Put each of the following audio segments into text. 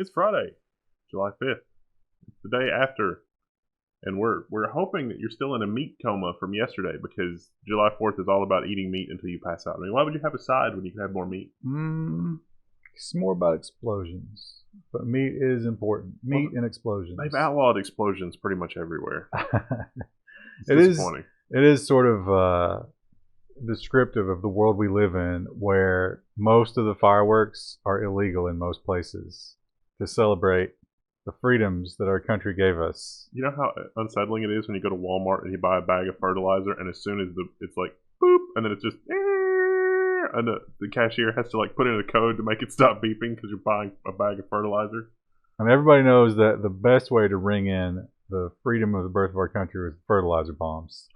It's Friday, July 5th. It's the day after, and we're hoping that you're still in a meat coma from yesterday because July 4th is all about eating meat until you pass out. I mean, why would you have a side when you can have more meat? It's more about explosions, but meat is important. Meat and explosions. They've outlawed explosions pretty much everywhere. It's It is. disappointing. It is sort of descriptive of the world we live in, where most of the fireworks are illegal in most places to celebrate the freedoms that our country gave us. You know how unsettling it is when you go to Walmart and you buy a bag of fertilizer, and as soon as it's like boop, and then it's just and the cashier has to like put in a code to make it stop beeping because you're buying a bag of fertilizer. And everybody knows that the best way to ring in the freedom of the birth of our country was fertilizer bombs.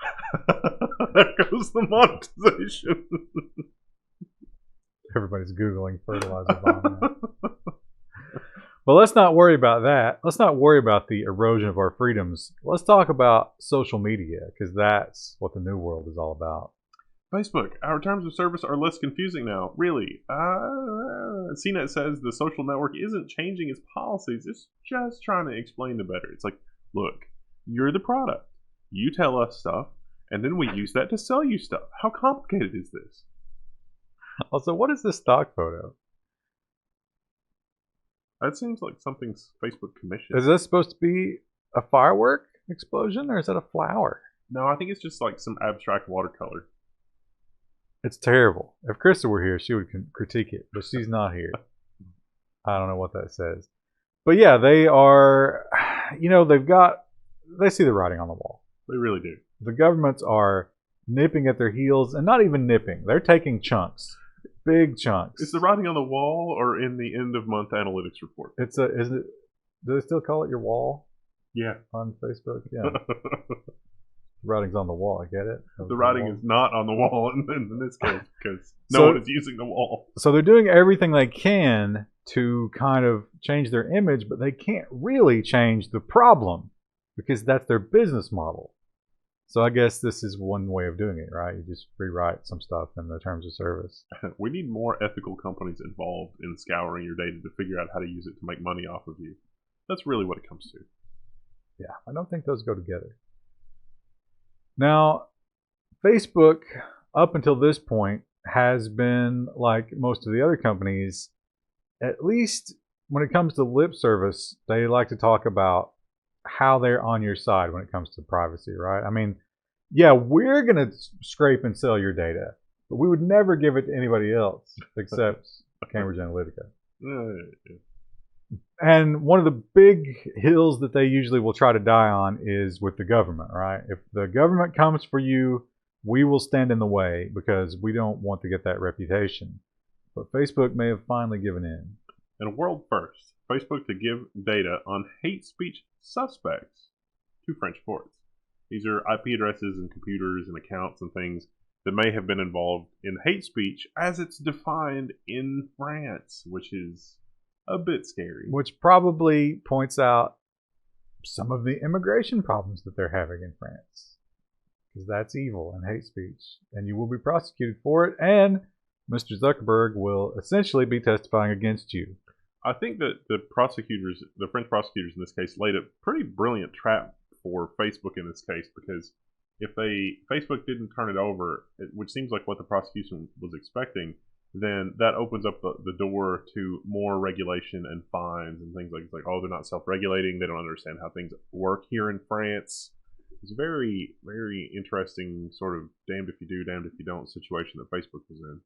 There goes the monetization. Everybody's Googling fertilizer bomb now. But let's not worry about that. Let's not worry about the erosion of our freedoms. Let's talk about social media, because that's what the new world is all about. Facebook, our terms of service are less confusing now. Really. CNET says the social network isn't changing its policies. It's just trying to explain it better. It's like, look, you're the product. You tell us stuff, and then we use that to sell you stuff. How complicated is this? Also, what is this stock photo? That seems like something Facebook commissioned. Is this supposed to be a firework explosion, or is that a flower? No, I think it's just like some abstract watercolor. It's terrible. If Krista were here, she would critique it, but she's not here. I don't know what that says. But yeah, they are, they see the writing on the wall. They really do. The governments are nipping at their heels, and not even nipping. They're taking chunks. Big chunks. Is the writing on the wall or in the end of month analytics report? Do they still call it your wall? Yeah. On Facebook? Yeah. Writing's on the wall, I get it. The writing is not on the wall in this case because no one is using the wall. So they're doing everything they can to kind of change their image, but they can't really change the problem because that's their business model. So I guess this is one way of doing it, right? You just rewrite some stuff in the terms of service. We need more ethical companies involved in scouring your data to figure out how to use it to make money off of you. That's really what it comes to. Yeah, I don't think those go together. Now, Facebook, up until this point, has been like most of the other companies, at least when it comes to lip service, they like to talk about how they're on your side when it comes to privacy, right? I mean, yeah, we're going to scrape and sell your data, but we would never give it to anybody else except Cambridge Analytica. And one of the big hills that they usually will try to die on is with the government, right? If the government comes for you, we will stand in the way because we don't want to get that reputation. But Facebook may have finally given in. In a world first, Facebook to give data on hate speech suspects to French courts. These are IP addresses and computers and accounts and things that may have been involved in hate speech as it's defined in France, which is a bit scary. Which probably points out some of the immigration problems that they're having in France. Because that's evil and hate speech. And you will be prosecuted for it. And Mr. Zuckerberg will essentially be testifying against you. I think that the French prosecutors in this case, laid a pretty brilliant trap for Facebook in this case, because if Facebook didn't turn it over, which seems like what the prosecution was expecting, then that opens up the door to more regulation and fines and things like oh, they're not self-regulating, they don't understand how things work here in France. It's a very, very interesting sort of damned if you do, damned if you don't situation that Facebook was in.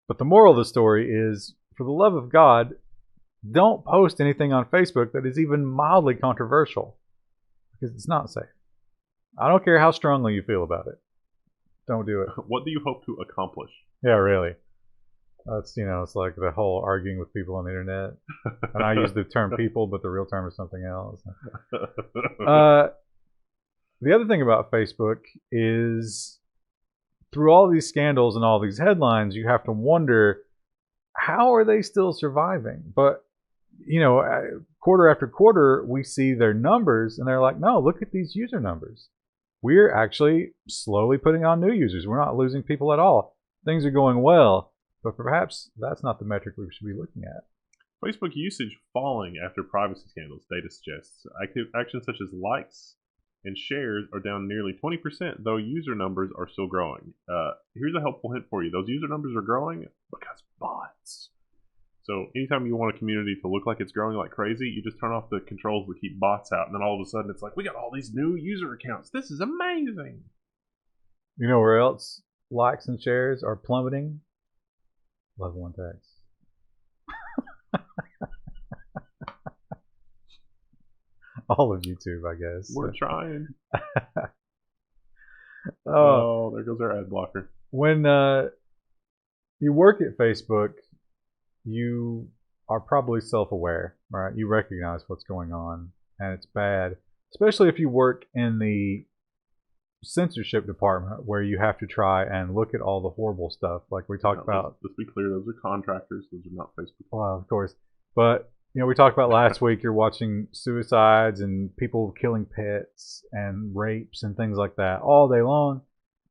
But the moral of the story is, for the love of God, don't post anything on Facebook that is even mildly controversial, because it's not safe. I don't care how strongly you feel about it. Don't do it. What do you hope to accomplish? Yeah, really. It's like the whole arguing with people on the internet. And I use the term people, but the real term is something else. The other thing about Facebook is, through all these scandals and all these headlines, you have to wonder, how are they still surviving? But, quarter after quarter, we see their numbers, and they're like, no, look at these user numbers. We're actually slowly putting on new users. We're not losing people at all. Things are going well. But perhaps that's not the metric we should be looking at. Facebook usage falling after privacy scandals, data suggests. Actions such as likes and shares are down nearly 20%, though user numbers are still growing. Here's a helpful hint for you. Those user numbers are growing because bots. So anytime you want a community to look like it's growing like crazy, you just turn off the controls that keep bots out, and then all of a sudden it's like, we got all these new user accounts. This is amazing. You know where else likes and shares are plummeting? Level1 text. All of YouTube, I guess. We're trying. Oh, there goes our ad blocker. When you work at Facebook, you are probably self-aware, right? You recognize what's going on, and it's bad, especially if you work in the censorship department where you have to try and look at all the horrible stuff like we talked about. Let's be clear, those are contractors, those are not Facebook. Well, of course. But you know, we talked about last week, you're watching suicides and people killing pets and rapes and things like that all day long.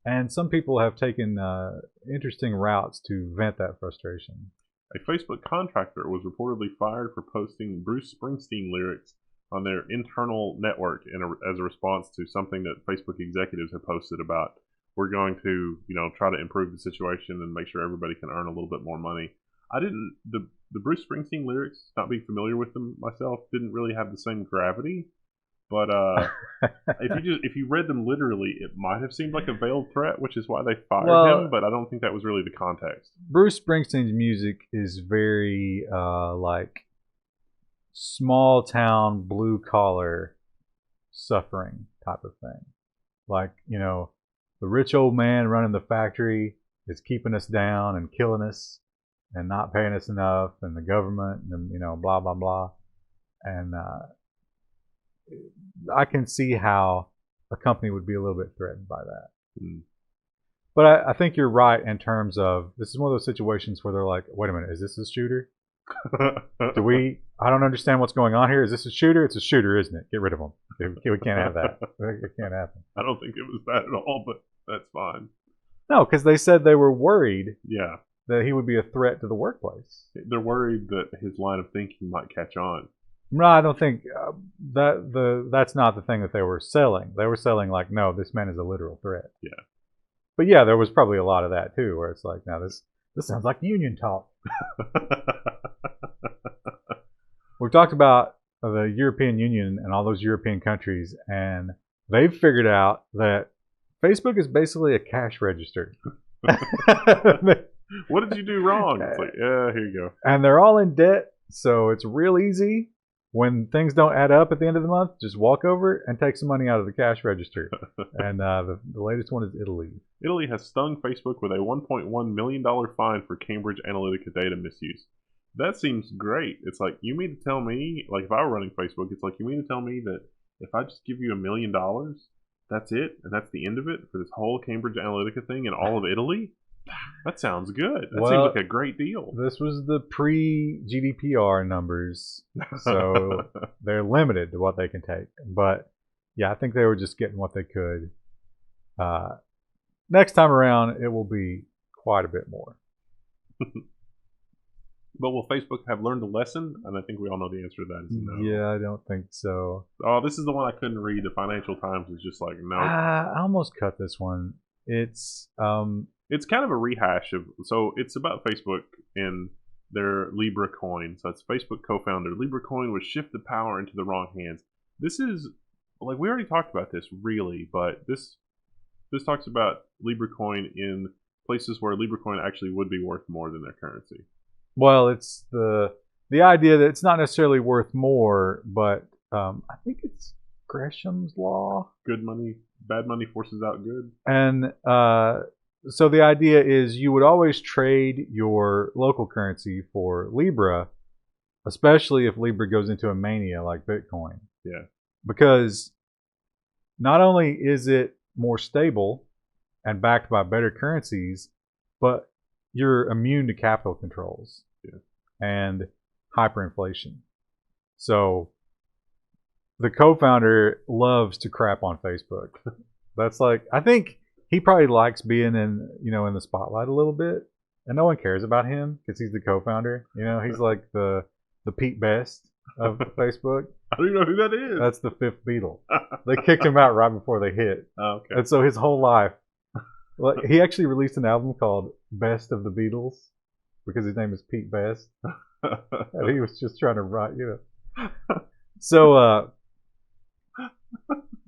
And some people have taken interesting routes to vent that frustration. A Facebook contractor was reportedly fired for posting Bruce Springsteen lyrics on their internal network as a response to something that Facebook executives have posted about, we're going to, try to improve the situation and make sure everybody can earn a little bit more money. The Bruce Springsteen lyrics, not being familiar with them myself, didn't really have the same gravity. But if you read them literally, it might have seemed like a veiled threat, which is why they fired him. But I don't think that was really the context. Bruce Springsteen's music is very like small town blue collar suffering type of thing. Like, the rich old man running the factory is keeping us down and killing us and not paying us enough, and the government and blah blah blah. And I can see how a company would be a little bit threatened by that. Mm. But I think you're right in terms of, this is one of those situations where they're like, wait a minute, is this a shooter? I don't understand what's going on here. Is this a shooter? It's a shooter, isn't it? Get rid of them. We can't have that. It can't happen. I don't think it was that at all, but that's fine. No, because they said they were worried Yeah. that he would be a threat to the workplace. They're worried that his line of thinking might catch on. No, I don't think that's not the thing that they were selling. They were selling like, no, this man is a literal threat. Yeah. But yeah, there was probably a lot of that too, where it's like, now this sounds like union talk. We've talked about the European Union and all those European countries, and they've figured out that Facebook is basically a cash register. What did you do wrong? It's like, yeah, here you go. And they're all in debt, so it's real easy. When things don't add up at the end of the month, just walk over and take some money out of the cash register. And the latest one is Italy. Italy has stung Facebook with a $1.1 million fine for Cambridge Analytica data misuse. That seems great. It's like, you mean to tell me, like if I were running Facebook, it's like, you mean to tell me that if I just give you $1 million, that's it? And that's the end of it for this whole Cambridge Analytica thing in all of Italy? That sounds good. That seems like a great deal. This was the pre-GDPR numbers, so they're limited to what they can take. But yeah, I think they were just getting what they could. Next time around, it will be quite a bit more. But will Facebook have learned a lesson? And I think we all know the answer to that is no. Yeah, I don't think so. Oh, this is the one I couldn't read. The Financial Times was just like, no. I almost cut this one. It's kind of a rehash of, so it's about Facebook and their Libre coin. So it's Facebook co-founder. Libre coin was shifted power into the wrong hands. This is, like, we already talked about this really, but this talks about Libre coin in places where Libre coin actually would be worth more than their currency. Well, it's the idea that it's not necessarily worth more, but I think it's Gresham's law. Good money, bad money forces out good. And so the idea is you would always trade your local currency for Libra, especially if Libra goes into a mania like Bitcoin. Yeah. Because not only is it more stable and backed by better currencies, but you're immune to capital controls and hyperinflation. So the co-founder loves to crap on Facebook. That's like, I think he probably likes being in the spotlight a little bit, and no one cares about him because he's the co-founder. He's like the the Pete Best of Facebook. I don't even know who that is. That's the fifth Beatle. They kicked him out right before they hit. Oh, okay. And so his whole life, well, he actually released an album called Best of the Beatles because his name is Pete Best. And he was just trying to write, So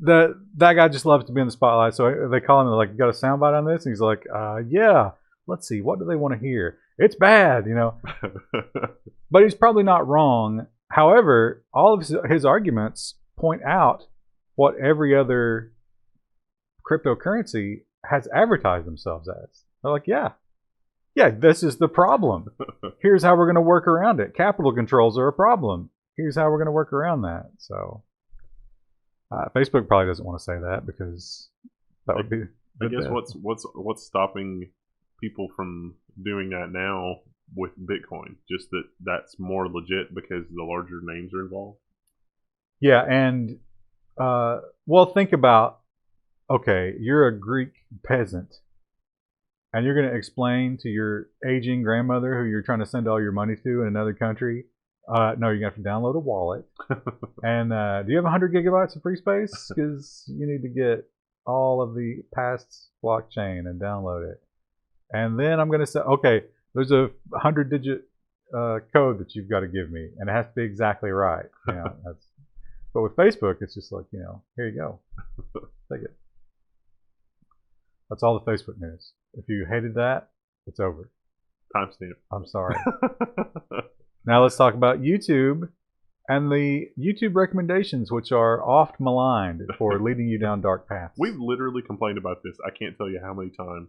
that guy just loves to be in the spotlight. So they call him, like, you got a soundbite on this? And he's like, yeah. Let's see. What do they want to hear? It's bad, But he's probably not wrong. However, all of his arguments point out what every other cryptocurrency has advertised themselves as. They're like, yeah, this is the problem. Here's how we're going to work around it. Capital controls are a problem. Here's how we're going to work around that. So Facebook probably doesn't want to say that because that would be. I guess what's stopping people from doing that now with Bitcoin? Just that's more legit because the larger names are involved. Yeah, and well, think about, okay, you're a Greek peasant, and you're going to explain to your aging grandmother who you're trying to send all your money to in another country. No, you have to download a wallet. And do you have 100 gigabytes of free space? Because you need to get all of the past blockchain and download it. And then I'm going to say, okay, there's a 100-digit code that you've got to give me, and it has to be exactly right. But with Facebook, it's just like, here you go. Take it. That's all the Facebook news. If you hated that, it's over. Timestamp. I'm sorry. Now let's talk about YouTube and the YouTube recommendations, which are oft maligned for leading you down dark paths. We've literally complained about this. I can't tell you how many times.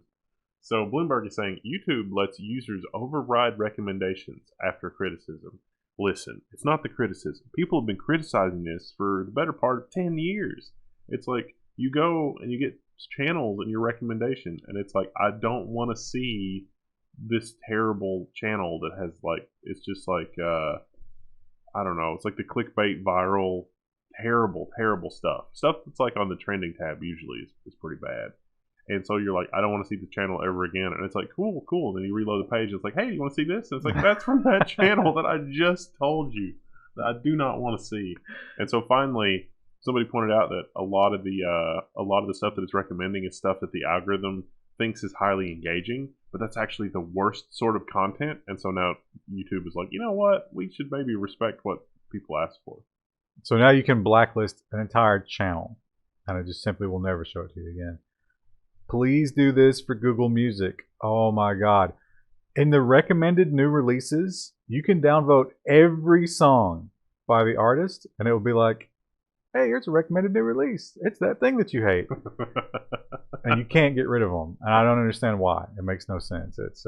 So Bloomberg is saying YouTube lets users override recommendations after criticism. Listen, it's not the criticism. People have been criticizing this for the better part of 10 years. It's like you go and you get channels in your recommendation, and it's like, I don't want to see this terrible channel that has it's just I don't know, it's like the clickbait viral terrible stuff that's like on the trending tab usually is pretty bad. And so you're like, I don't want to see the channel ever again. And it's like, cool. And then you reload the page. And it's like, hey, you want to see this? And it's like, that's from that channel that I just told you that I do not want to see. And so finally, somebody pointed out that a lot of the stuff that it's recommending is stuff that the algorithm thinks is highly engaging, but that's actually the worst sort of content. And so now YouTube is like, you know what? We should maybe respect what people ask for. So now you can blacklist an entire channel, and it just simply will never show it to you again. Please do this for Google Music. Oh my God. In the recommended new releases, you can downvote every song by the artist, and it will be like, hey, here's a recommended new release. It's that thing that you hate. And you can't get rid of them. And I don't understand why. It makes no sense. It's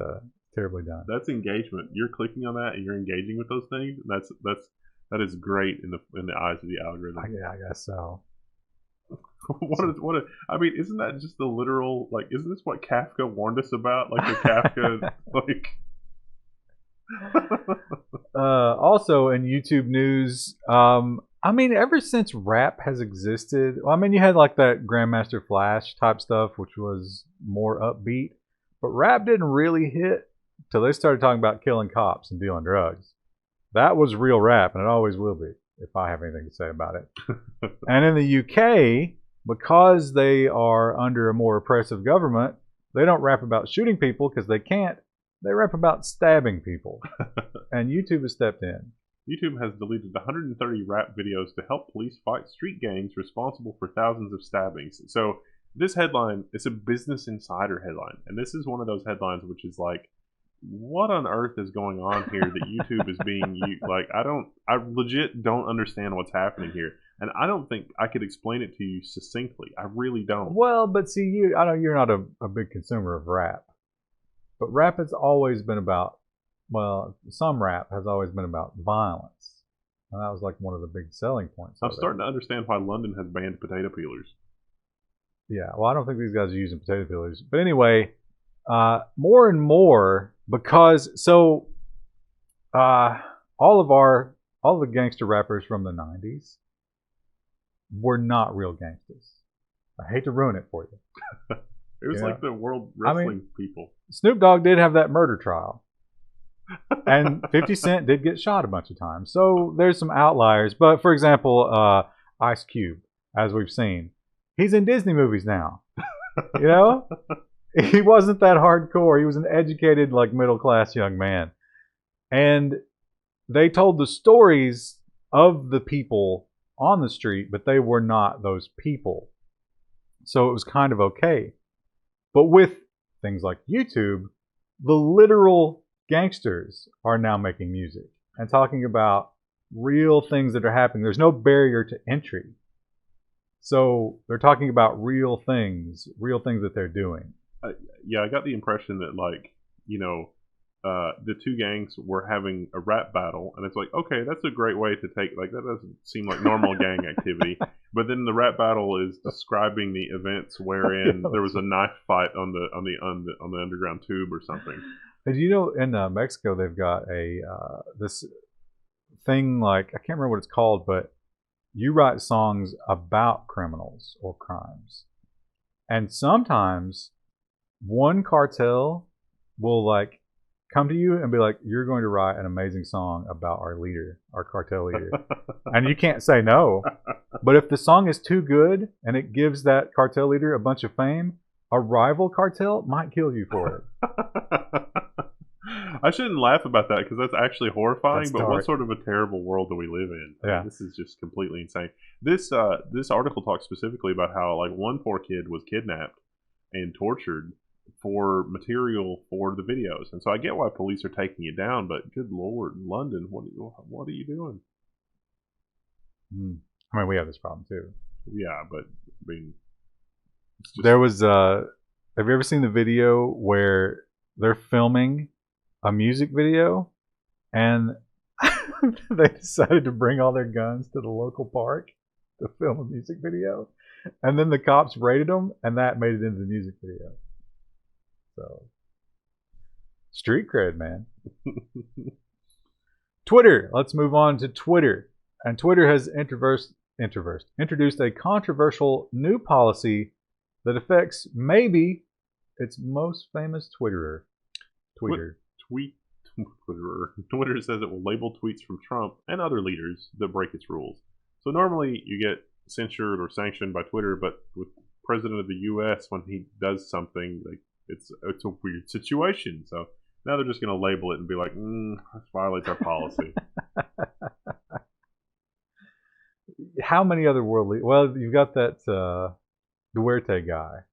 terribly done. That's engagement. You're clicking on that and you're engaging with those things. That is great in the eyes of the algorithm. Yeah, I guess so. I mean, isn't that just the literal, isn't this what Kafka warned us about? Like the Kafka, Also in YouTube news, I mean, ever since rap has existed, you had like that Grandmaster Flash type stuff, which was more upbeat, but rap didn't really hit till they started talking about killing cops and dealing drugs. That was real rap, and it always will be, if I have anything to say about it. And in the UK, because they are under a more oppressive government, they don't rap about shooting people because they can't. They rap about stabbing people. And YouTube has stepped in. YouTube has deleted 130 rap videos to help police fight street gangs responsible for thousands of stabbings. So this headline is a Business Insider headline. And this is one of those headlines which is like, what on earth is going on here that YouTube is being used? I legit don't understand what's happening here. And I don't think I could explain it to you succinctly. I really don't. Well, but see, I know you're not a big consumer of rap. But rap has always been about, some rap has always been about violence. And that was like one of the big selling points. I'm starting to understand why London has banned potato peelers. Yeah, well, I don't think these guys are using potato peelers. But anyway, more and more, because all the gangster rappers from the 90s were not real gangsters. I hate to ruin it for you. It was like the World Wrestling people. Snoop Dogg did have that murder trial. And 50 Cent did get shot a bunch of times. So there's some outliers. But for example, Ice Cube, as we've seen, he's in Disney movies now. You know? He wasn't that hardcore. He was an educated, like, middle class young man. And they told the stories of the people on the street, but they were not those people. So it was kind of okay. But with things like YouTube, the literal gangsters are now making music and talking about real things that are happening. There's no barrier to entry. So they're talking about real things that they're doing. Yeah, I got the impression that, like, the two gangs were having a rap battle, and it's like, okay, that's a great way to take, like, that doesn't seem like normal gang activity. But then the rap battle is describing the events wherein there was a knife fight on the underground tube or something. Did you know in Mexico they've got this thing, like, I can't remember what it's called, but you write songs about criminals or crimes, and sometimes one cartel will, like, come to you and be like, you're going to write an amazing song about our leader, our cartel leader. And you can't say no. But if the song is too good and it gives that cartel leader a bunch of fame, a rival cartel might kill you for it. I shouldn't laugh about that because that's actually horrifying. That's but dark. What sort of a terrible world do we live in? Yeah. This is just completely insane. This article talks specifically about how, like, one poor kid was kidnapped and tortured for material for the videos, and so I get why police are taking it down. But good lord, London, what are you doing? I mean, we have this problem too. Yeah, but I mean, there was. Have you ever seen the video where they're filming a music video, and they decided to bring all their guns to the local park to film a music video, and then the cops raided them, and that made it into the music video. So, street cred, man. Twitter. Let's move on to Twitter. And Twitter has introduced a controversial new policy that affects maybe its most famous Twitterer. Twitter says it will label tweets from Trump and other leaders that break its rules. So normally you get censured or sanctioned by Twitter, but with President of the U.S., when he does something, like, it's a weird situation. So now they're just going to label it and be like, this violates our policy. How many other world leaders? Well, you've got that Duarte guy.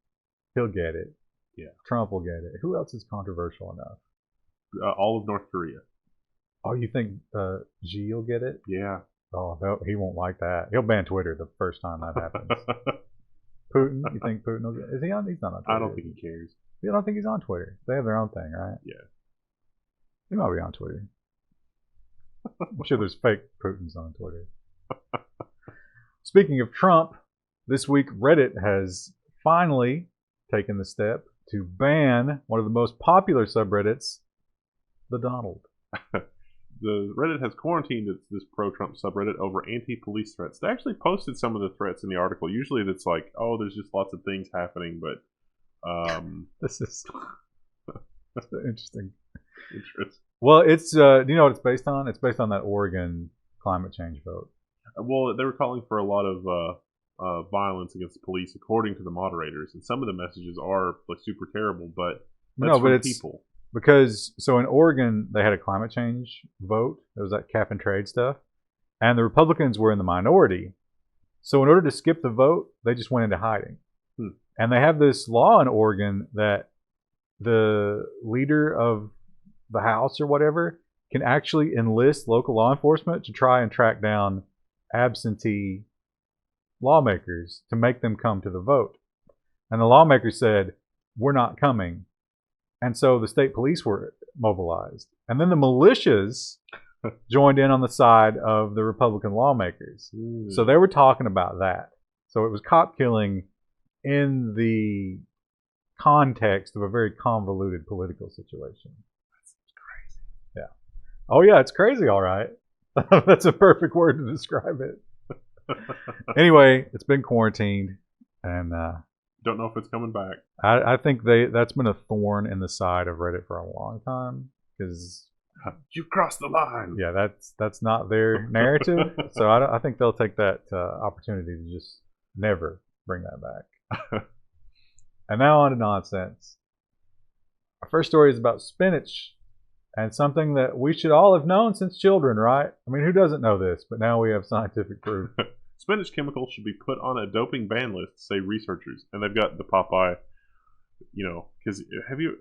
He'll get it. Yeah. Trump will get it. Who else is controversial enough? All of North Korea. Oh, you think Xi will get it? Yeah. Oh, no, he won't like that. He'll ban Twitter the first time that happens. Putin? You think Putin will get it? Is he on? He's not on Twitter. I don't think he cares. You don't think he's on Twitter? They have their own thing, right? Yeah. He might be on Twitter. I'm sure there's fake Putins on Twitter. Speaking of Trump, this week Reddit has finally taken the step to ban one of the most popular subreddits, the Donald. The Reddit has quarantined this pro-Trump subreddit over anti-police threats. They actually posted some of the threats in the article. Usually it's like, oh, there's just lots of things happening, but this is interesting. Interesting. Well, it's do you know what it's based on? It's based on that Oregon climate change vote. Well, they were calling for a lot of violence against the police, according to the moderators, and some of the messages are, like, super terrible. But that's from people. Because, so in Oregon, they had a climate change vote. There was that cap and trade stuff. And the Republicans were in the minority. So in order to skip the vote, they just went into hiding. And they have this law in Oregon that the leader of the House or whatever can actually enlist local law enforcement to try and track down absentee lawmakers to make them come to the vote. And the lawmakers said, we're not coming. And so the state police were mobilized. And then the militias joined in on the side of the Republican lawmakers. So they were talking about that. So it was cop killing in the context of a very convoluted political situation. That's crazy. Yeah. Oh, yeah, it's crazy, all right. That's a perfect word to describe it. Anyway, it's been quarantined. And don't know if it's coming back. I think that's been a thorn in the side of Reddit for a long time, because You've crossed the line. Yeah, that's not their narrative. So I think they'll take that opportunity to just never bring that back. And now on to nonsense. Our first story is about spinach, and something that we should all have known since children, right? I mean, who doesn't know this? But now we have scientific proof. Spinach chemicals should be put on a doping ban list, say researchers. And they've got the Popeye, because have you,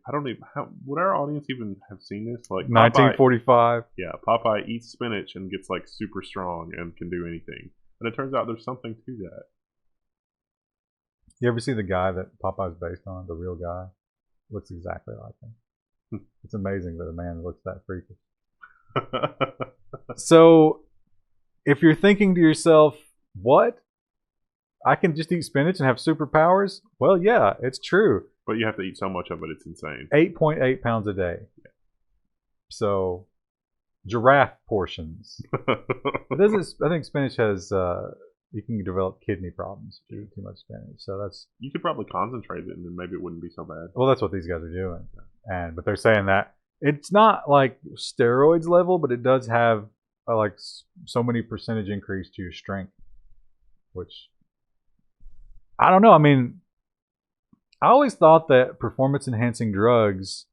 I don't even, would our audience even have seen this? Like 1945. Yeah, Popeye eats spinach and gets like super strong and can do anything. And it turns out there's something to that. You ever see the guy that Popeye's based on, the real guy? Looks exactly like him. It's amazing that a man looks that freakish. So, if you're thinking to yourself, what? I can just eat spinach and have superpowers? Well, yeah, it's true. But you have to eat so much of it, it's insane. 8.8 pounds a day. Yeah. So, giraffe portions. I think spinach has, you can develop kidney problems if you eat too much spinach. So that's... You could probably concentrate it and then maybe it wouldn't be so bad. Well, that's what these guys are doing. But they're saying that it's not like steroids level, but it does have like so many percentage increase to your strength, which I don't know. I mean, I always thought that performance enhancing drugs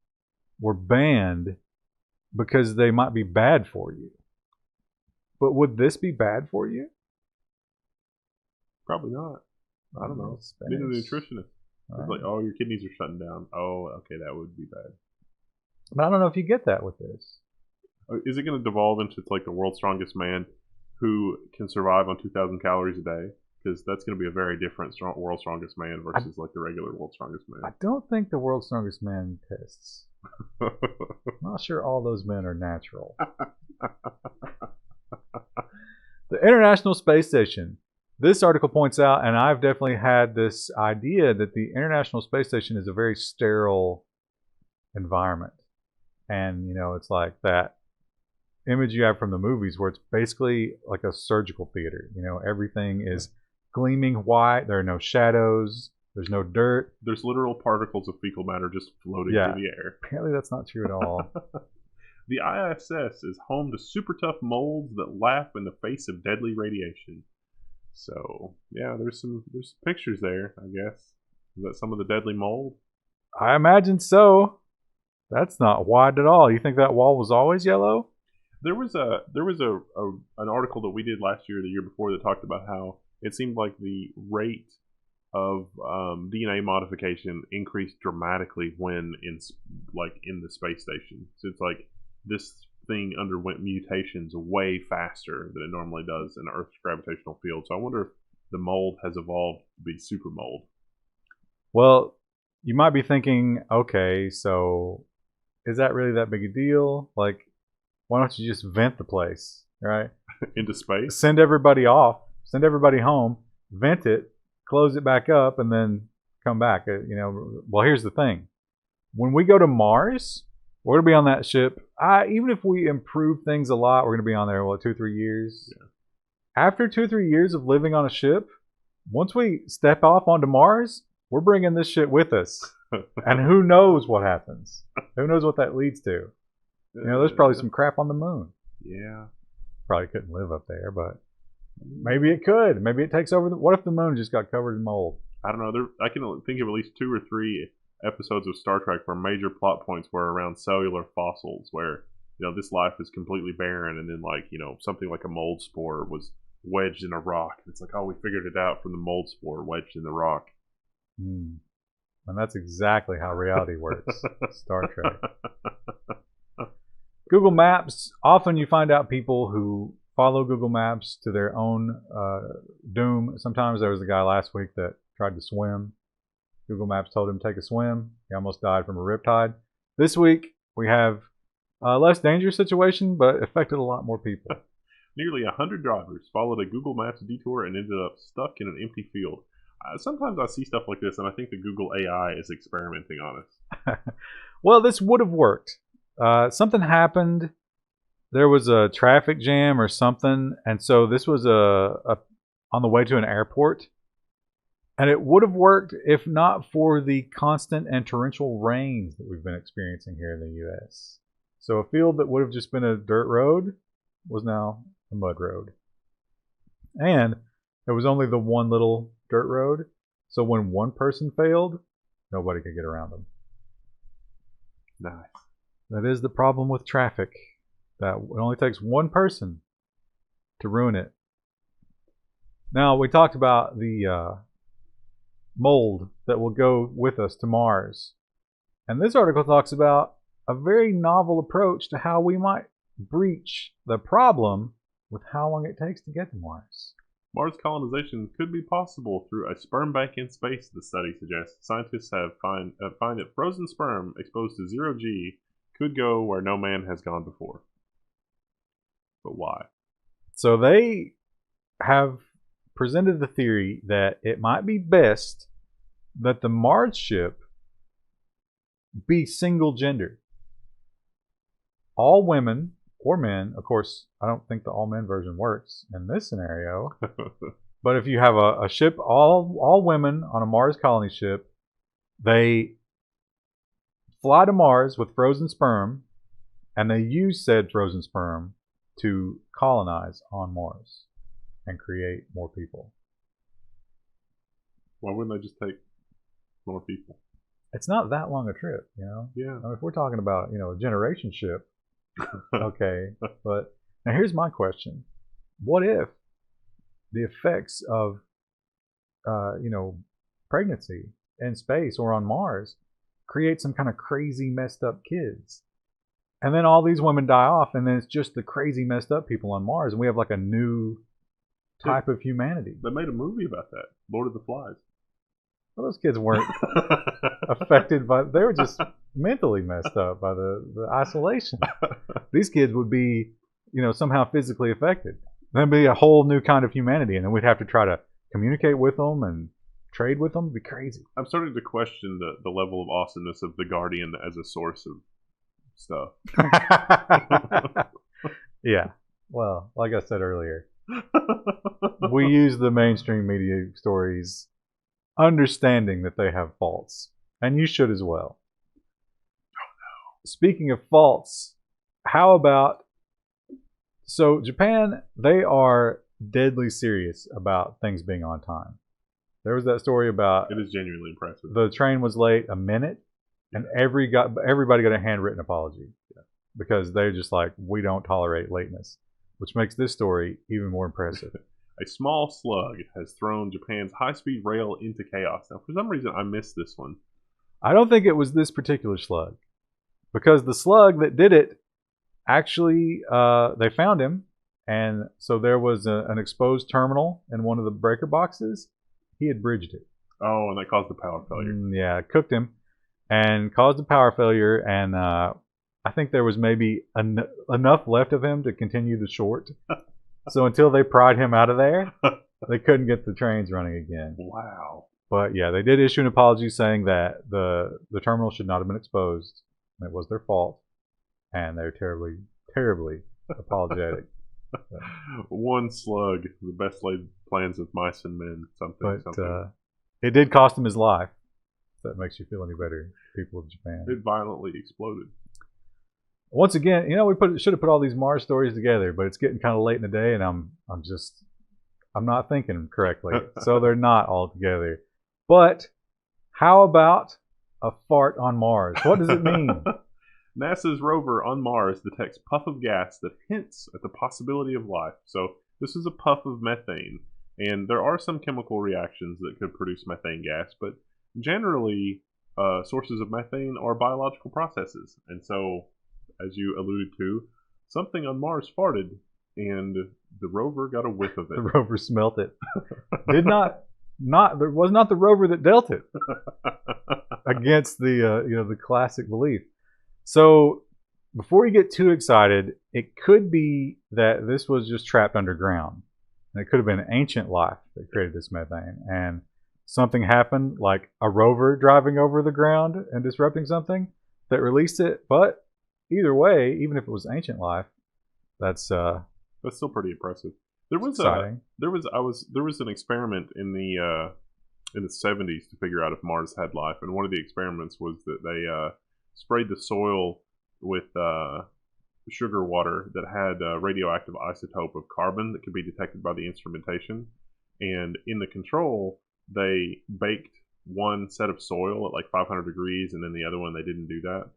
were banned because they might be bad for you. But would this be bad for you? Probably not. I don't know. Being a nutritionist. It's like, oh, your kidneys are shutting down. Oh, okay, that would be bad. But I don't know if you get that with this. Is it going to devolve into like the world's strongest man who can survive on 2,000 calories a day? Because that's going to be a very different world's strongest man versus like the regular world's strongest man. I don't think the world's strongest man tests. I'm not sure all those men are natural. The International Space Station. This article points out, and I've definitely had this idea, that the International Space Station is a very sterile environment. And, it's like that image you have from the movies where it's basically like a surgical theater. Everything is gleaming white. There are no shadows. There's no dirt. There's literal particles of fecal matter just floating through the air. Apparently that's not true at all. The ISS is home to super tough molds that laugh in the face of deadly radiation. So, yeah, there's pictures there, I guess. Is that some of the deadly mold? I imagine so. That's not white at all. You think that wall was always yellow? There was an article that we did last year, the year before, that talked about how it seemed like the rate of DNA modification increased dramatically when in the space station. So it's like this thing underwent mutations way faster than it normally does in Earth's gravitational field. So I wonder if the mold has evolved to be super mold. Well, you might be thinking, okay, so is that really that big a deal? Like, why don't you just vent the place, right? Into space? Send everybody off, send everybody home, vent it, close it back up, and then come back. Well, here's the thing. When we go to Mars, we're going to be on that ship. Even if we improve things a lot, we're going to be on there, 2-3 years? Yeah. After 2-3 years of living on a ship, once we step off onto Mars, we're bringing this shit with us. And who knows what happens? Who knows what that leads to? There's probably some crap on the moon. Yeah. Probably couldn't live up there, but maybe it could. Maybe it takes over. What if the moon just got covered in mold? I don't know. I can think of at least 2 or 3 episodes of Star Trek where major plot points were around cellular fossils, where this life is completely barren, and then something like a mold spore was wedged in a rock. It's like, oh, we figured it out from the mold spore wedged in the rock. And that's exactly how reality works. Star Trek. Google Maps. Often you find out people who follow Google Maps to their own doom. Sometimes there was a guy last week that tried to swim. Google Maps told him to take a swim. He almost died from a riptide. This week we have a less dangerous situation, but affected a lot more people. Nearly 100 drivers followed a Google Maps detour and ended up stuck in an empty field. Sometimes I see stuff like this, and I think the Google AI is experimenting on us. Well, this would have worked. Something happened. There was a traffic jam or something, and so this was on the way to an airport. And it would have worked if not for the constant and torrential rains that we've been experiencing here in the U.S. So a field that would have just been a dirt road was now a mud road. And there was only the one little dirt road. So when one person failed, nobody could get around them. Nice. That is the problem with traffic. That it only takes one person to ruin it. Now, we talked about the mold that will go with us to Mars. And this article talks about a very novel approach to how we might breach the problem with how long it takes to get to Mars. Mars colonization could be possible through a sperm bank in space, the study suggests. Scientists have find that frozen sperm exposed to 0G could go where no man has gone before. But why? So they have presented the theory that it might be best that the Mars ship be single gender. All women or men, of course, I don't think the all men version works in this scenario. But if you have a ship, all women on a Mars colony ship, they fly to Mars with frozen sperm, and they use said frozen sperm to colonize on Mars and create more people. Why wouldn't they just take more people? It's not that long a trip, you know? Yeah. I mean, if we're talking about, a generation ship, okay. But now here's my question. What if the effects of, pregnancy in space or on Mars create some kind of crazy messed up kids? And then all these women die off, and then it's just the crazy messed up people on Mars, and we have like a new type of humanity. They made a movie about that, Lord of the Flies. Well, those kids weren't affected by, they were just mentally messed up by the isolation. These kids would be, somehow physically affected. There'd be a whole new kind of humanity, and then we'd have to try to communicate with them and trade with them. It'd be crazy. I'm starting to question the level of awesomeness of The Guardian as a source of stuff. Yeah. Well, like I said earlier, we use the mainstream media stories understanding that they have faults, and you should as well. Oh no. Speaking of faults, how about, so Japan, they are deadly serious about things being on time. There was that story about, it is genuinely impressive. The train was late a minute, and everybody got a handwritten apology. Yeah. Because they're just like, we don't tolerate lateness, which makes this story even more impressive. A small slug has thrown Japan's high-speed rail into chaos. Now, for some reason, I missed this one. I don't think it was this particular slug, because the slug that did it, actually, they found him, and so there was an exposed terminal in one of the breaker boxes. He had bridged it. Oh, and that caused the power failure. Yeah, it cooked him and caused a power failure, and I think there was maybe enough left of him to continue the short. So until they pried him out of there, they couldn't get the trains running again. Wow. But yeah, they did issue an apology saying that the terminal should not have been exposed. It was their fault, and they're terribly, terribly apologetic. One slug, the best laid plans of mice and men. Something. It did cost him his life. If that makes you feel any better, people of Japan. It violently exploded. Once again, we should have put all these Mars stories together, but it's getting kind of late in the day, and I'm not thinking correctly, so they're not all together. But how about a fart on Mars? What does it mean? NASA's rover on Mars detects puff of gas that hints at the possibility of life. So this is a puff of methane, and there are some chemical reactions that could produce methane gas, but generally sources of methane are biological processes. And so, as you alluded to, something on Mars farted, and the rover got a whiff of it. The rover smelt it. There was not the rover that dealt it. Against the classic belief. So before you get too excited, it could be that this was just trapped underground, and it could have been ancient life that created this methane, and something happened, like a rover driving over the ground and disrupting something that released it. But either way, even if it was ancient life, that's still pretty impressive. There was exciting. There was an experiment in the 70s to figure out if Mars had life, and one of the experiments was that they sprayed the soil with sugar water that had a radioactive isotope of carbon that could be detected by the instrumentation. And in the control, they baked one set of soil at like 500 degrees, and then the other one they didn't do that.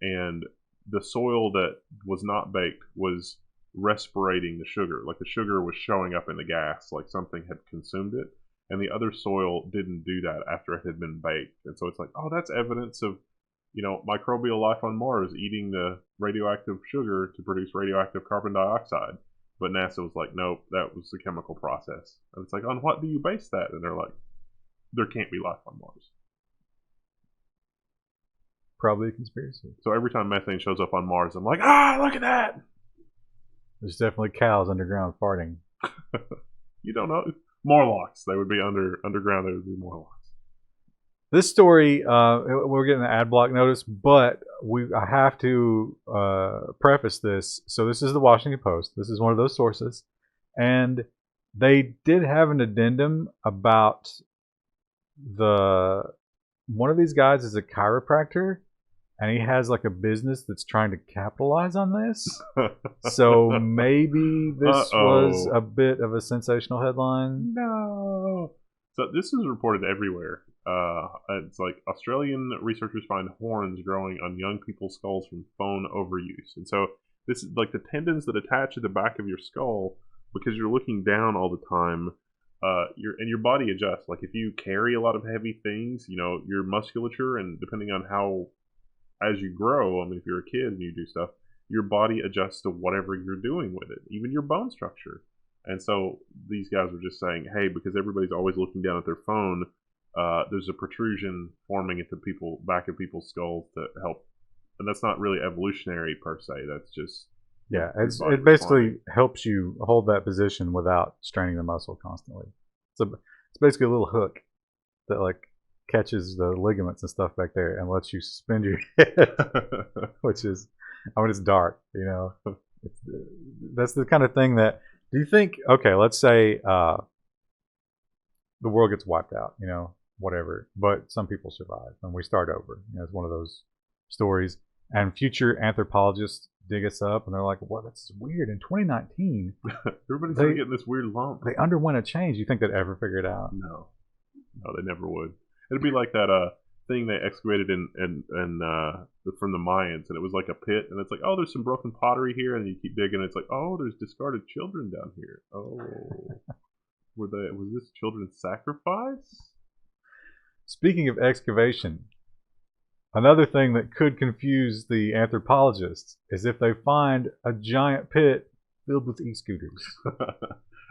And the soil that was not baked was respirating the sugar. Like the sugar was showing up in the gas, like something had consumed it. And the other soil didn't do that after it had been baked. And so it's like, oh, that's evidence of, microbial life on Mars eating the radioactive sugar to produce radioactive carbon dioxide. But NASA was like, nope, that was the chemical process. And it's like, on what do you base that? And they're like, there can't be life on Mars. Probably a conspiracy. So every time methane shows up on Mars, I'm like, look at that. There's definitely cows underground farting. You don't know. Morlocks. They would be underground. They would be Morlocks. This story, we're getting an ad block notice, but I have to preface this. So this is the Washington Post. This is one of those sources. And they did have an addendum about one of these guys is a chiropractor, and he has like a business that's trying to capitalize on this. So maybe this was a bit of a sensational headline. No. So this is reported everywhere. It's like Australian researchers find horns growing on young people's skulls from phone overuse. And so this is like the tendons that attach at the back of your skull, because you're looking down all the time. Your body adjusts. Like if you carry a lot of heavy things, your musculature, and depending on how, as you grow, I mean, if you're a kid and you do stuff, your body adjusts to whatever you're doing with it, even your bone structure. And so these guys were just saying, hey, because everybody's always looking down at their phone, there's a protrusion forming at the back of people's skulls to help. And that's not really evolutionary per se. That's just it basically helps you hold that position without straining the muscle constantly. So it's basically a little hook that like catches the ligaments and stuff back there and lets you suspend your head, which is, it's dark, That's the kind of thing that, do you think, okay, let's say the world gets wiped out, whatever, but some people survive and we start over. It's one of those stories, and future anthropologists dig us up and they're like, well, that's weird. In 2019, everybody's getting this weird lump. They underwent a change. You think they'd ever figure it out? No, they never would. It'd be like that thing they excavated in from the Mayans, and it was like a pit, and it's like, oh, there's some broken pottery here, and you keep digging, and it's like, oh, there's discarded children down here. Oh, was this children's sacrifice? Speaking of excavation, another thing that could confuse the anthropologists is if they find a giant pit filled with e-scooters.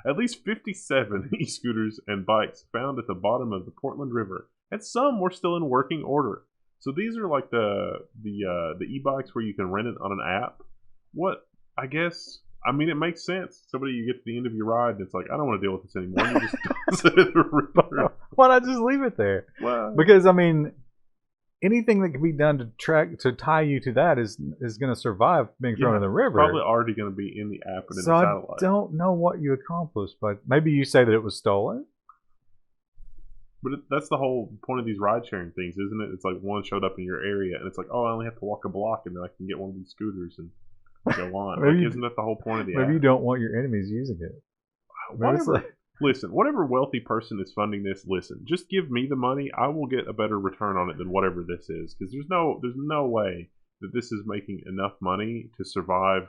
At least 57 e-scooters and bikes found at the bottom of the Portland River, and some were still in working order. So these are like the e-bikes where you can rent it on an app. It makes sense. You get to the end of your ride and it's like, I don't want to deal with this anymore. You just toss it in the river. Why not just leave it there? Well, because anything that can be done to tie you to that is going to survive being thrown in the river. Probably already going to be in the app and in the satellite. I don't know what you accomplished, but maybe you say that it was stolen. But that's the whole point of these ride-sharing things, isn't it? It's like one showed up in your area, and it's like, oh, I only have to walk a block, and then I can get one of these scooters and go on. Isn't that the whole point of the app? Maybe you don't want your enemies using it. Listen, whatever wealthy person is funding this, just give me the money. I will get a better return on it than whatever this is, because there's no way that this is making enough money to survive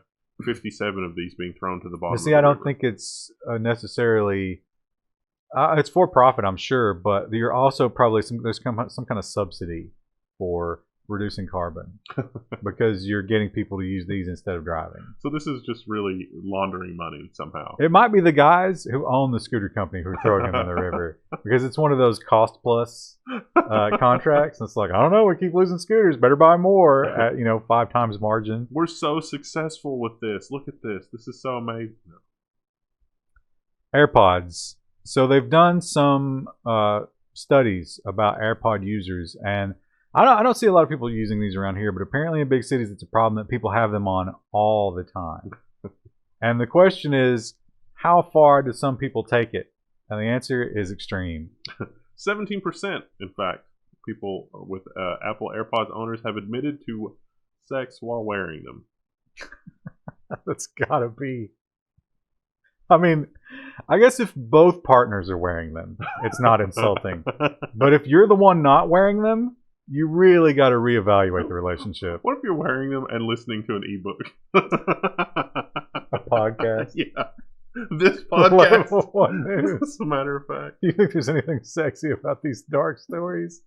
57 of these being thrown to the bottom. See, I don't think it's necessarily. It's for profit, I'm sure, but you're also probably there's some kind of subsidy for reducing carbon because you're getting people to use these instead of driving. So this is just really laundering money somehow. It might be the guys who own the scooter company who are throwing them in the river, because it's one of those cost plus contracts. And it's like, I don't know, we keep losing scooters, better buy more at 5 times margin. We're so successful with this. Look at this. This is so amazing. Airpods. So they've done some studies about AirPod users, and I don't see a lot of people using these around here, but apparently in big cities it's a problem that people have them on all the time. And the question is, how far do some people take it? And the answer is extreme. 17%, in fact, people with Apple AirPods owners have admitted to sex while wearing them. That's gotta be. I mean, I guess if both partners are wearing them, it's not insulting. But if you're the one not wearing them, you really got to reevaluate the relationship. What if you're wearing them and listening to an ebook? A podcast? Yeah. This podcast. Level 1 news. As a matter of fact. Do you think there's anything sexy about these dark stories?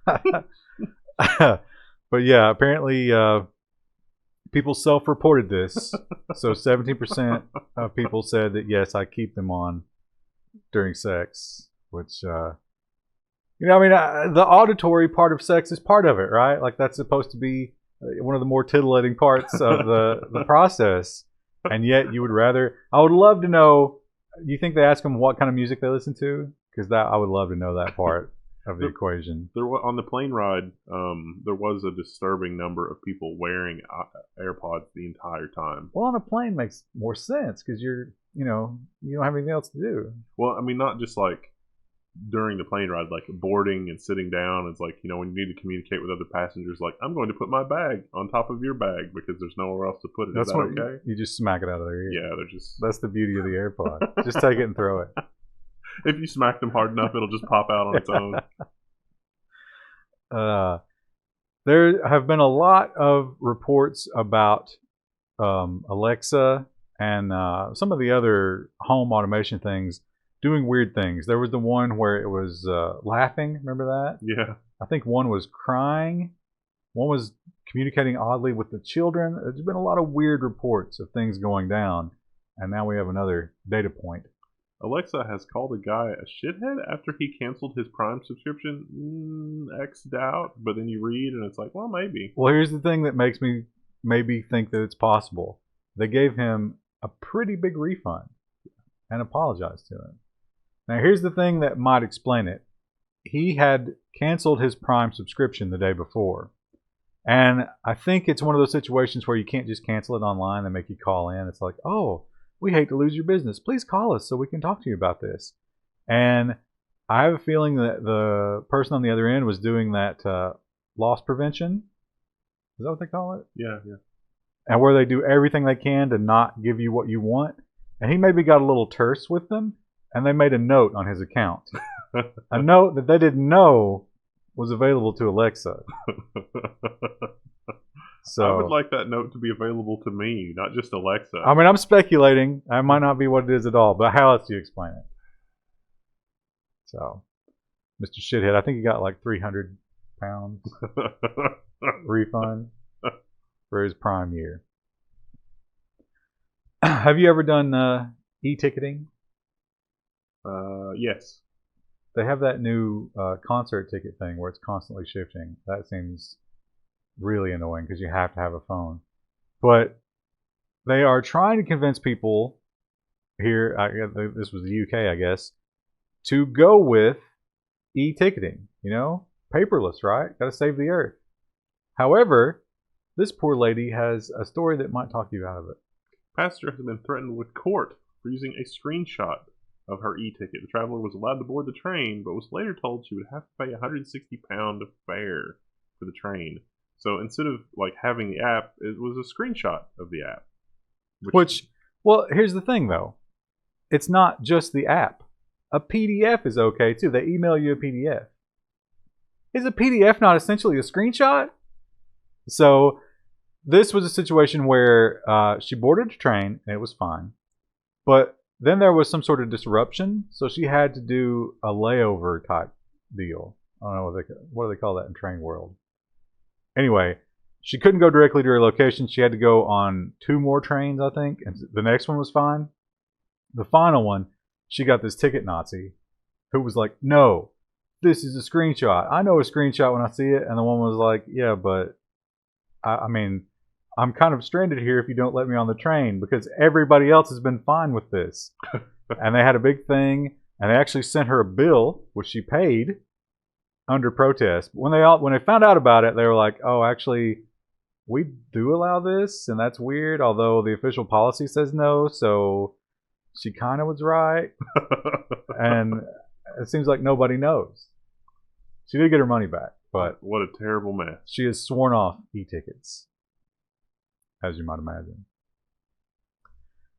But yeah, apparently people self-reported this. So 17% of people said that, yes, I keep them on during sex, which, the auditory part of sex is part of it, right? Like that's supposed to be one of the more titillating parts of the process. And yet you would rather, I would love to know, do you think they ask them what kind of music they listen to? Because I would love to know that part of the equation. There on the plane ride, there was a disturbing number of people wearing AirPods the entire time. Well, on a plane makes more sense because you don't have anything else to do. Well, I mean, not just like during the plane ride, like boarding and sitting down. It's like, when you need to communicate with other passengers, like, I'm going to put my bag on top of your bag because there's nowhere else to put it. That's Is that what okay? You just smack it out of their ear. Yeah, they're just. That's the beauty of the AirPod. Just take it and throw it. If you smack them hard enough, it'll just pop out on its own. There have been a lot of reports about Alexa and some of the other home automation things doing weird things. There was the one where it was laughing. Remember that? Yeah. I think one was crying. One was communicating oddly with the children. There's been a lot of weird reports of things going down. And now we have another data point. Alexa has called a guy a shithead after he canceled his Prime subscription. X'd out. But then you read and it's like, well, maybe. Well, here's the thing that makes me maybe think that it's possible. They gave him a pretty big refund and apologized to him. Now, here's the thing that might explain it. He had canceled his Prime subscription the day before. And I think it's one of those situations where you can't just cancel it online. They make you call in. It's like, oh, we hate to lose your business. Please call us so we can talk to you about this. And I have a feeling that the person on the other end was doing that loss prevention. Is that what they call it? Yeah. And where they do everything they can to not give you what you want. And he maybe got a little terse with them. And they made a note on his account. A note that they didn't know was available to Alexa. So I would like that note to be available to me, not just Alexa. I mean, I'm speculating. That might not be what it is at all. But how else do you explain it? So, Mr. Shithead, I think he got like £300 refund for his Prime year. Have you ever done e-ticketing? Yes. They have that new concert ticket thing where it's constantly shifting. That seems really annoying because you have to have a phone. But they are trying to convince people here, this was the UK, I guess, to go with e-ticketing. Paperless, right? Got to save the earth. However, this poor lady has a story that might talk you out of it. Passenger has been threatened with court for using a screenshot of her e-ticket. The traveler was allowed to board the train, but was later told she would have to pay £160 fare for the train. So instead of having the app, it was a screenshot of the app. Well, here's the thing though. It's not just the app. A PDF is okay too. They email you a PDF. Is a PDF not essentially a screenshot? So this was a situation where she boarded a train and it was fine. But then there was some sort of disruption, so she had to do a layover type deal. I don't know what do they call that in train world. Anyway, she couldn't go directly to her location. She had to go on 2 more trains, I think, and the next one was fine. The final one, she got this ticket Nazi who was like, no, this is a screenshot. I know a screenshot when I see it. And the one was like, yeah, but I mean, I'm kind of stranded here if you don't let me on the train because everybody else has been fine with this. And they had a big thing, and they actually sent her a bill, which she paid under protest. When they found out about it, they were like, oh, actually, we do allow this, and that's weird, although the official policy says no, so she kind of was right. And it seems like nobody knows. She did get her money back, but what a terrible mess. She has sworn off e-tickets, as you might imagine.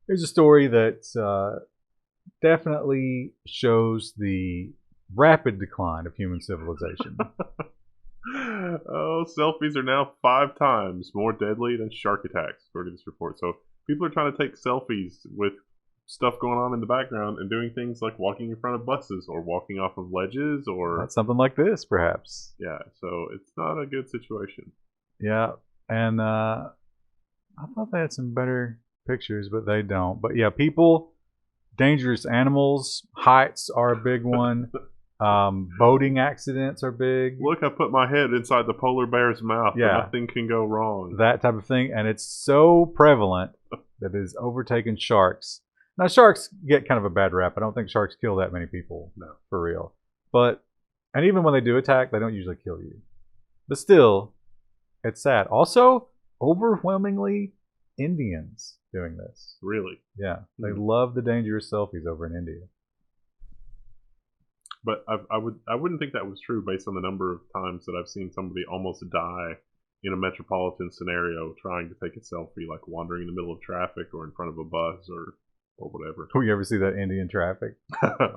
Here's a story that definitely shows the rapid decline of human civilization. Oh, selfies are now 5 times more deadly than shark attacks, according to this report. So people are trying to take selfies with stuff going on in the background and doing things like walking in front of buses or walking off of ledges or That's something like this, perhaps. yeah. So it's not a good situation. Yeah, and I thought they had some better pictures, but they don't. But yeah, people, dangerous animals, heights are a big one. Boating accidents are big. Look, I put my head inside the polar bear's mouth. Yeah. And nothing can go wrong. That type of thing, and it's so prevalent that it's overtaken sharks. Now, sharks get kind of a bad rap. I don't think sharks kill that many people, No. for real. But, and even when they do attack, they don't usually kill you. But still, it's sad. Also, overwhelmingly, Indians doing this. Really. Yeah, they love the dangerous selfies over in India. But I wouldn't think that was true based on the number of times that I've seen somebody almost die in a metropolitan scenario trying to take a selfie, like wandering in the middle of traffic or in front of a bus or whatever. Do you ever see that Indian traffic?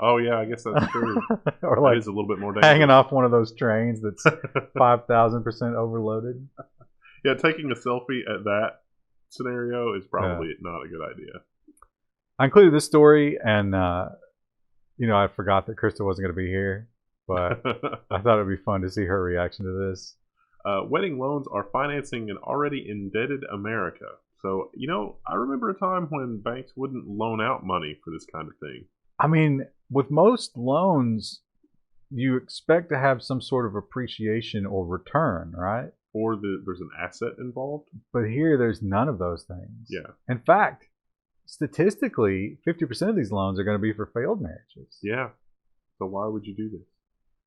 Oh yeah, I guess that's true. Or like it is a little bit more dangerous. hanging off one of those trains that's 5,000% overloaded. Yeah, taking a selfie at that scenario is probably not a good idea. I included this story, and I forgot that Krista wasn't going to be here, but I thought it'd be fun to see her reaction to this. Wedding loans are financing an already indebted America. So, I remember a time when banks wouldn't loan out money for this kind of thing. I mean, with most loans, you expect to have some sort of appreciation or return, right? Or there's an asset involved. But here, there's none of those things. Yeah. In fact, statistically, 50% of these loans are going to be for failed marriages. Yeah. So why would you do this?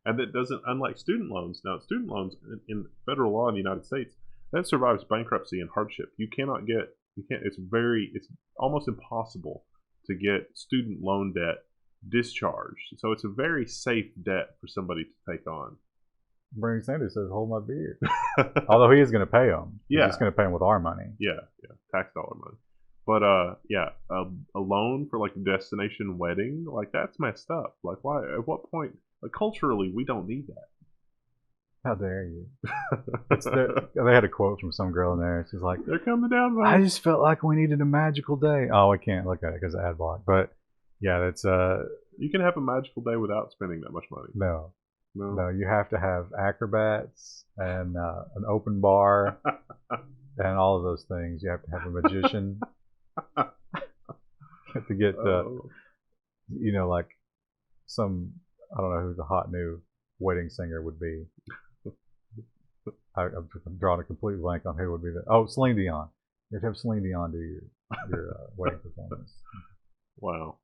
And that doesn't, unlike student loans. Now, student loans in federal law in the United States, that survives bankruptcy and hardship. It's almost impossible to get student loan debt discharged. So it's a very safe debt for somebody to take on. Bernie Sanders says, hold my beer. Although he is going to pay them. Yeah. He's going to pay them with our money. Yeah. Tax dollar money. But, a loan for like a destination wedding, like that's messed up. Like why, at what point, like culturally, we don't need that. How dare you? They had a quote from some girl in there. She's like, they're coming down, man. I just felt like we needed a magical day. Oh, I can't look at it because of ad block. But yeah, that's you can have a magical day without spending that much money. No, you have to have acrobats and an open bar and all of those things. You have to have a magician. You have to get like some, I don't know who the hot new wedding singer would be. I'm drawing a complete blank on who would be that. Oh, Celine Dion. You have to have Celine Dion do your wedding performance. Wow.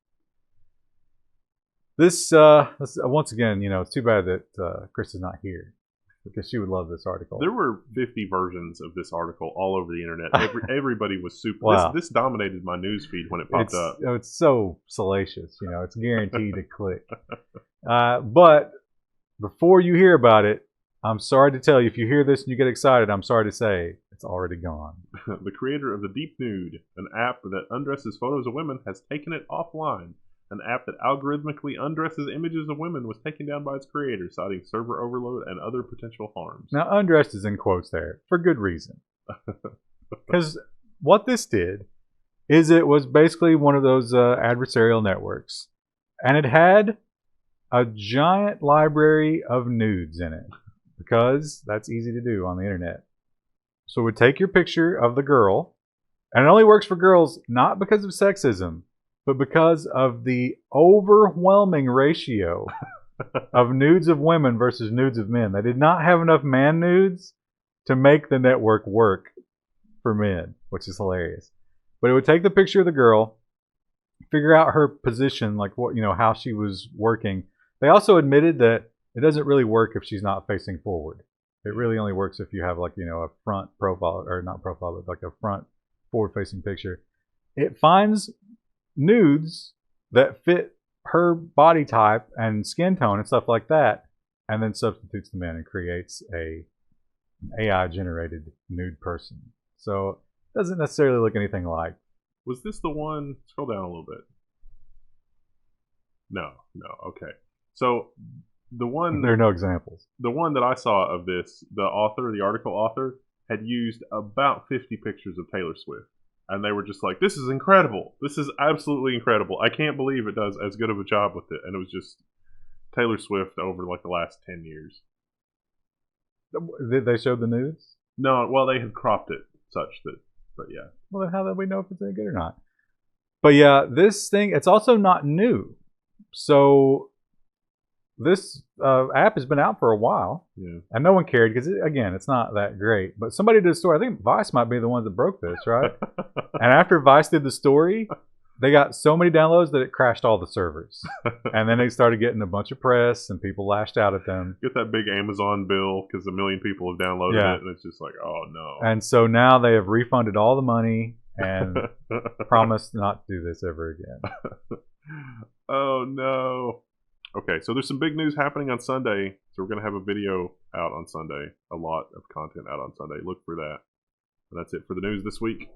This once again, it's too bad that Chris is not here because she would love this article. There were 50 versions of this article all over the internet. Everybody was super. Wow. This dominated my news feed when it popped up. It's so salacious, it's guaranteed to click. But before you hear about it, I'm sorry to tell you, if you hear this and you get excited, I'm sorry to say it's already gone. The creator of the Deep Nude, an app that undresses photos of women, has taken it offline. An app that algorithmically undresses images of women was taken down by its creator, citing server overload and other potential harms. Now, undressed is in quotes there, for good reason. Because what this did is it was basically one of those adversarial networks. And it had a giant library of nudes in it. Because that's easy to do on the internet. So it would take your picture of the girl, and it only works for girls not because of sexism, but because of the overwhelming ratio of nudes of women versus nudes of men. They did not have enough man nudes to make the network work for men, which is hilarious. But it would take the picture of the girl, figure out her position, like what, how she was working. They also admitted that it doesn't really work if she's not facing forward. It really only works if you have like, a front profile, or not profile, but like a front forward-facing picture. It finds nudes that fit her body type and skin tone and stuff like that, and then substitutes them in and creates an AI-generated nude person. So it doesn't necessarily look anything like Was this the one? Scroll down a little bit. No, no. Okay. So the one There are no examples. the one that I saw of this, the article author, had used about 50 pictures of Taylor Swift. And they were just like, this is incredible. This is absolutely incredible. I can't believe it does as good of a job with it. And it was just Taylor Swift over like the last 10 years. Did they show the nudes? No, well, they had cropped it such that, but yeah. Well, then how do we know if it's any good or not? But yeah, this thing, it's also not new. So this app has been out for a while, Yeah. and no one cared because, again, it's not that great. But somebody did a story. I think Vice might be the ones that broke this, right? And after Vice did the story, they got so many downloads that it crashed all the servers. And then they started getting a bunch of press, and people lashed out at them. Get that big Amazon bill because a million people have downloaded it, and it's just like, oh no. And so now they have refunded all the money and promised not to do this ever again. Oh no. Okay, so there's some big news happening on Sunday. So we're going to have a video out on Sunday. A lot of content out on Sunday. Look for that. And that's it for the news this week.